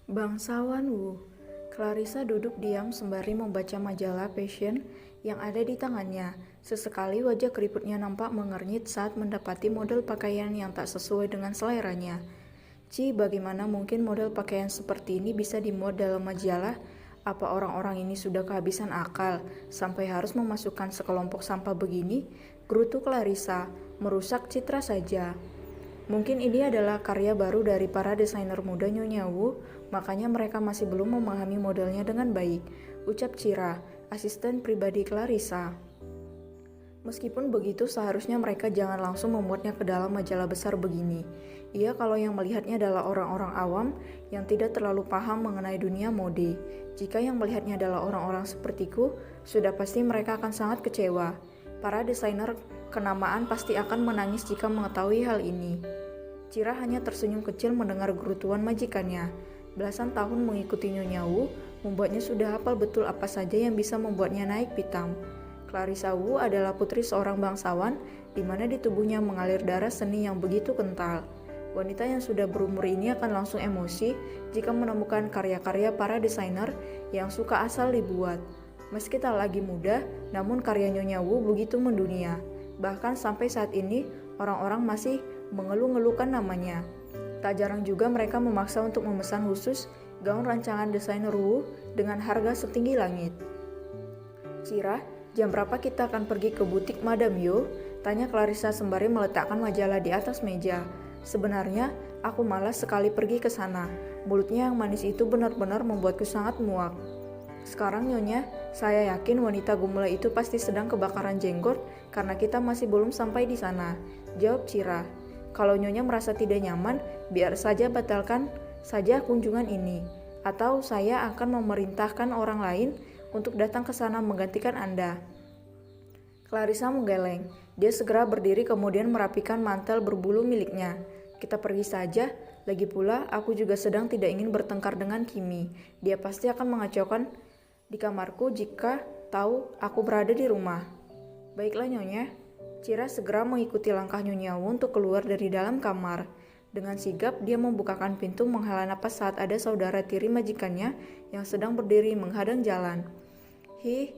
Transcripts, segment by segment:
Bangsawan Wu. Clarissa duduk diam sembari membaca majalah Passion yang ada di tangannya. Sesekali wajah keriputnya nampak mengernyit saat mendapati model pakaian yang tak sesuai dengan seleranya. Bagaimana mungkin model pakaian seperti ini bisa dimuat dalam majalah? Apa orang-orang ini sudah kehabisan akal sampai harus memasukkan sekelompok sampah begini? Gerutu Clarissa, merusak citra saja. Mungkin ini adalah karya baru dari para desainer muda Nyonya Wu, makanya mereka masih belum memahami modelnya dengan baik, ucap Cira, asisten pribadi Clarissa. Meskipun begitu, seharusnya mereka jangan langsung memuatnya ke dalam majalah besar begini. Ia kalau yang melihatnya adalah orang-orang awam yang tidak terlalu paham mengenai dunia mode. Jika yang melihatnya adalah orang-orang sepertiku, sudah pasti mereka akan sangat kecewa. Para desainer kenamaan pasti akan menangis jika mengetahui hal ini. Cira hanya tersenyum kecil mendengar gerutuan majikannya. Belasan tahun mengikuti Nyonya Wu membuatnya sudah hafal betul apa saja yang bisa membuatnya naik pitam. Clarissa Wu adalah putri seorang bangsawan, di mana di tubuhnya mengalir darah seni yang begitu kental. Wanita yang sudah berumur ini akan langsung emosi jika menemukan karya-karya para desainer yang suka asal dibuat. Meski tak lagi muda, namun karya Nyonya Wu begitu mendunia. Bahkan sampai saat ini, orang-orang masih mengeluh-ngeluhkan namanya. Tak jarang juga mereka memaksa untuk memesan khusus gaun rancangan desainer Wu dengan harga setinggi langit. Cira, jam berapa kita akan pergi ke butik Madame Yo? Tanya Clarissa sembari meletakkan majalah di atas meja. Sebenarnya, aku malas sekali pergi ke sana. Mulutnya yang manis itu benar-benar membuatku sangat muak. Sekarang Nyonya, saya yakin wanita gemula itu pasti sedang kebakaran jenggot karena kita masih belum sampai di sana, jawab Cira. Kalau Nyonya merasa tidak nyaman, biar saja batalkan saja kunjungan ini. Atau saya akan memerintahkan orang lain untuk datang ke sana menggantikan Anda. Clarissa menggeleng. Dia segera berdiri kemudian merapikan mantel berbulu miliknya. Kita pergi saja. Lagi pula, aku juga sedang tidak ingin bertengkar dengan Kimi. Dia pasti akan mengacaukan di kamarku jika tahu aku berada di rumah. Baiklah Nyonya. Cira segera mengikuti langkah Nyonya Wu untuk keluar dari dalam kamar. Dengan sigap dia membukakan pintu menghela napas saat ada saudara tiri majikannya yang sedang berdiri menghadang jalan. Hi,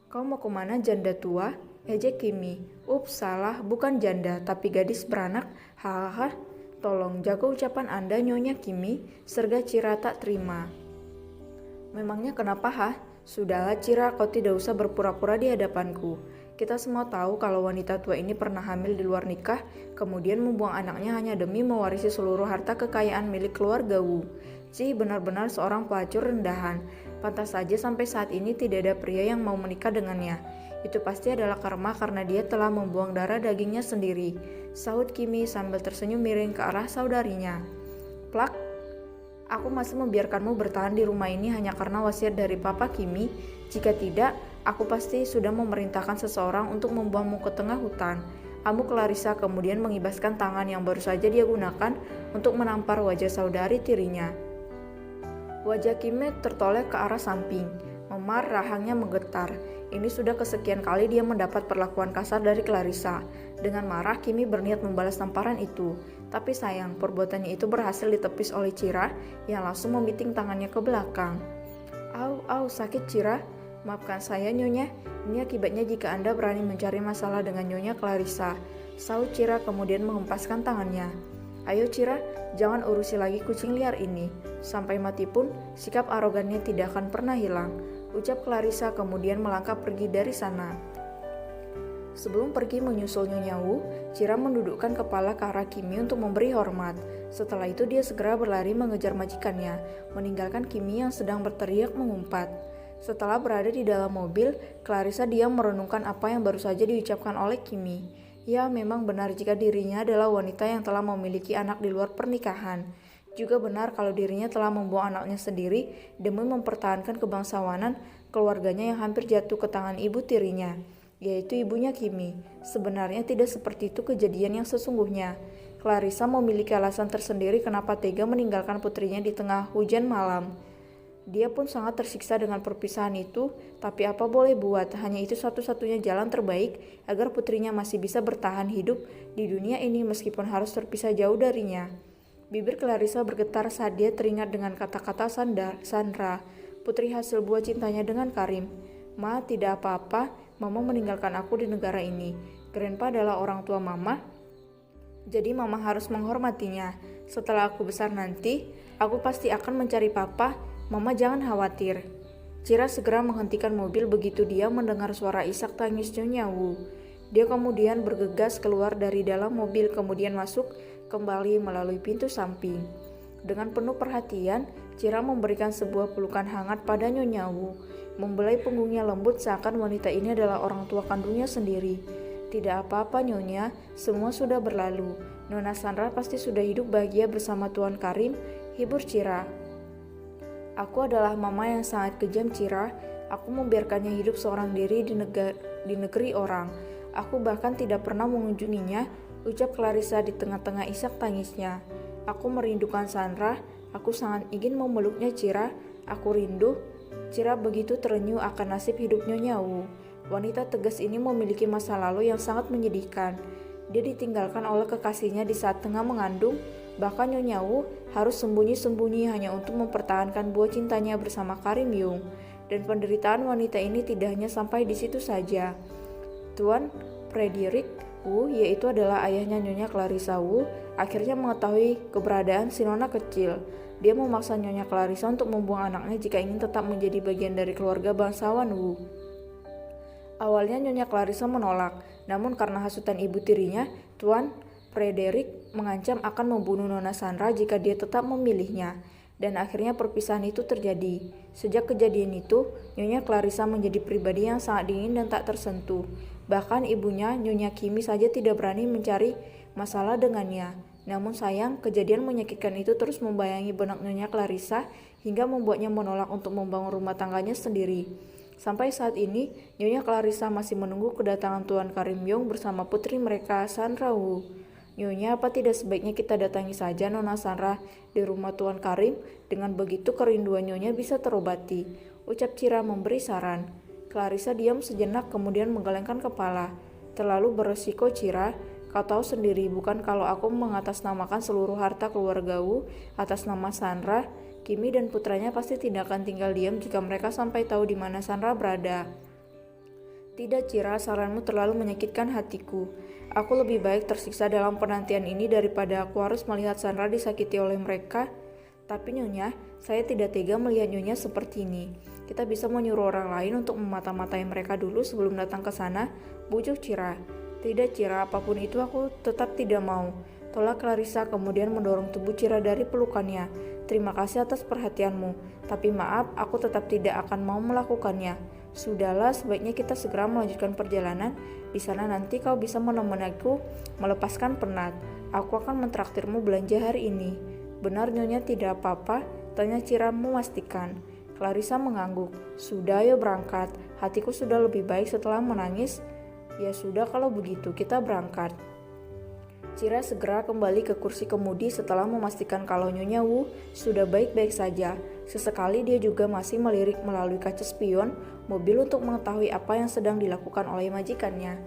kau mau kemana janda tua? Ejek Kimi. Ups, salah, bukan janda, tapi gadis beranak. Hahaha, tolong jaga ucapan Anda Nyonya Kimi, serga Cira tak terima. Memangnya kenapa Sudahlah Cira, kau tidak usah berpura-pura di hadapanku. Kita semua tahu kalau wanita tua ini pernah hamil di luar nikah, kemudian membuang anaknya hanya demi mewarisi seluruh harta kekayaan milik keluarga Wu. Benar-benar seorang pelacur rendahan. Pantas saja sampai saat ini tidak ada pria yang mau menikah dengannya. Itu pasti adalah karma karena dia telah membuang darah dagingnya sendiri, sahut Kimi sambil tersenyum miring ke arah saudarinya. Plak, aku masih membiarkanmu bertahan di rumah ini hanya karena wasiat dari Papa Kimi. Jika tidak, aku pasti sudah memerintahkan seseorang untuk membuangmu ke tengah hutan. Amuk Clarissa kemudian mengibaskan tangan yang baru saja dia gunakan untuk menampar wajah saudari tirinya. Wajah Kimi tertoleh ke arah samping. Memar rahangnya menggetar. Ini sudah kesekian kali dia mendapat perlakuan kasar dari Clarissa. Dengan marah, Kimi berniat membalas tamparan itu. Tapi sayang, perbuatannya itu berhasil ditepis oleh Cira yang langsung memiting tangannya ke belakang. Au, sakit Cira. Maafkan saya Nyonya, ini akibatnya jika Anda berani mencari masalah dengan Nyonya Clarissa. Sahut Cira kemudian menghempaskan tangannya. Ayo Cira, jangan urusi lagi kucing liar ini. Sampai mati pun, sikap arogannya tidak akan pernah hilang, ucap Clarissa kemudian melangkah pergi dari sana. Sebelum pergi menyusul Nyonya Wu, Cira mendudukkan kepala ke arah Kimi untuk memberi hormat. Setelah itu dia segera berlari mengejar majikannya, meninggalkan Kimi yang sedang berteriak mengumpat. Setelah berada di dalam mobil, Clarissa diam merenungkan apa yang baru saja diucapkan oleh Kimi. Ya, memang benar jika dirinya adalah wanita yang telah memiliki anak di luar pernikahan. Juga benar kalau dirinya telah membuang anaknya sendiri demi mempertahankan kebangsawanan keluarganya yang hampir jatuh ke tangan ibu tirinya, yaitu ibunya Kimi. Sebenarnya tidak seperti itu kejadian yang sesungguhnya. Clarissa memiliki alasan tersendiri kenapa tega meninggalkan putrinya di tengah hujan malam. Dia pun sangat tersiksa dengan perpisahan itu, tapi apa boleh buat, hanya itu satu-satunya jalan terbaik agar putrinya masih bisa bertahan hidup di dunia ini meskipun harus terpisah jauh darinya. Bibir Clarissa bergetar saat dia teringat dengan kata-kata Sandra, putri hasil buah cintanya dengan Karim. Ma, tidak apa-apa, Mama meninggalkan aku di negara ini. Grandpa adalah orang tua Mama, jadi Mama harus menghormatinya. Setelah aku besar nanti, aku pasti akan mencari Papa. Mama jangan khawatir. Cira segera menghentikan mobil begitu dia mendengar suara isak tangis Nyonya Wu. Dia kemudian bergegas keluar dari dalam mobil kemudian masuk kembali melalui pintu samping. Dengan penuh perhatian, Cira memberikan sebuah pelukan hangat pada Nyonya Wu, membelai punggungnya lembut seakan wanita ini adalah orang tua kandungnya sendiri. Tidak apa-apa Nyonya, semua sudah berlalu. Nona Sandra pasti sudah hidup bahagia bersama Tuan Karim, hibur Cira. Aku adalah mama yang sangat kejam Cira, aku membiarkannya hidup seorang diri di negeri orang. Aku bahkan tidak pernah mengunjunginya, ucap Clarissa di tengah-tengah isak tangisnya. Aku merindukan Sandra, aku sangat ingin memeluknya Cira, aku rindu. Cira begitu terenyuh akan nasib hidup Nyonya Wu. Wanita tegas ini memiliki masa lalu yang sangat menyedihkan. Dia ditinggalkan oleh kekasihnya di saat tengah mengandung, bahkan Nyonya Wu harus sembunyi-sembunyi hanya untuk mempertahankan buah cintanya bersama Karim Yung. Dan penderitaan wanita ini tidak hanya sampai di situ saja. Tuan Frederick Wu, yaitu adalah ayahnya Nyonya Clarissa Wu, akhirnya mengetahui keberadaan si nona kecil. Dia memaksa Nyonya Clarissa untuk membuang anaknya jika ingin tetap menjadi bagian dari keluarga bangsawan Wu. Awalnya Nyonya Clarissa menolak, namun karena hasutan ibu tirinya, Tuan Frederick mengancam akan membunuh Nona Sandra jika dia tetap memilihnya. Dan akhirnya perpisahan itu terjadi. Sejak kejadian itu, Nyonya Clarissa menjadi pribadi yang sangat dingin dan tak tersentuh. Bahkan ibunya, Nyonya Kimi saja tidak berani mencari masalah dengannya. Namun sayang, kejadian menyakitkan itu terus membayangi benak Nyonya Clarissa hingga membuatnya menolak untuk membangun rumah tangganya sendiri. Sampai saat ini, Nyonya Clarissa masih menunggu kedatangan Tuan Karim Yung bersama putri mereka, Sandra Wu. Nyonya, apa tidak sebaiknya kita datangi saja Nona Sandra di rumah Tuan Karim? Dengan begitu kerinduan Nyonya bisa terobati, ucap Cira memberi saran. Clarissa diam sejenak kemudian menggelengkan kepala. Terlalu beresiko Cira, kau tahu sendiri bukan kalau aku mengatasnamakan seluruh harta keluarga Wu atas nama Sandra, Kimi dan putranya pasti tidak akan tinggal diam jika mereka sampai tahu di mana Sandra berada. Tidak Cira, saranmu terlalu menyakitkan hatiku. Aku lebih baik tersiksa dalam penantian ini daripada aku harus melihat Sandra disakiti oleh mereka. Tapi Nyonya, saya tidak tega melihat Nyonya seperti ini. Kita bisa menyuruh orang lain untuk memata-matai mereka dulu sebelum datang ke sana, bujuk Cira. Tidak Cira, apapun itu aku tetap tidak mau. Tolak Clarissa kemudian mendorong tubuh Cira dari pelukannya. Terima kasih atas perhatianmu, tapi maaf aku tetap tidak akan mau melakukannya. Sudahlah, sebaiknya kita segera melanjutkan perjalanan. Di sana nanti kau bisa menemani aku melepaskan penat. Aku akan mentraktirmu belanja hari ini. Benar Nyonya tidak apa-apa? Tanya Cira memastikan. Clarissa mengangguk. Sudah, ayo berangkat. Hatiku sudah lebih baik setelah menangis. Ya sudah kalau begitu kita berangkat. Cira segera kembali ke kursi kemudi setelah memastikan kalau Nyonya Wu sudah baik-baik saja. Sesekali dia juga masih melirik melalui kaca spion mobil untuk mengetahui apa yang sedang dilakukan oleh majikannya.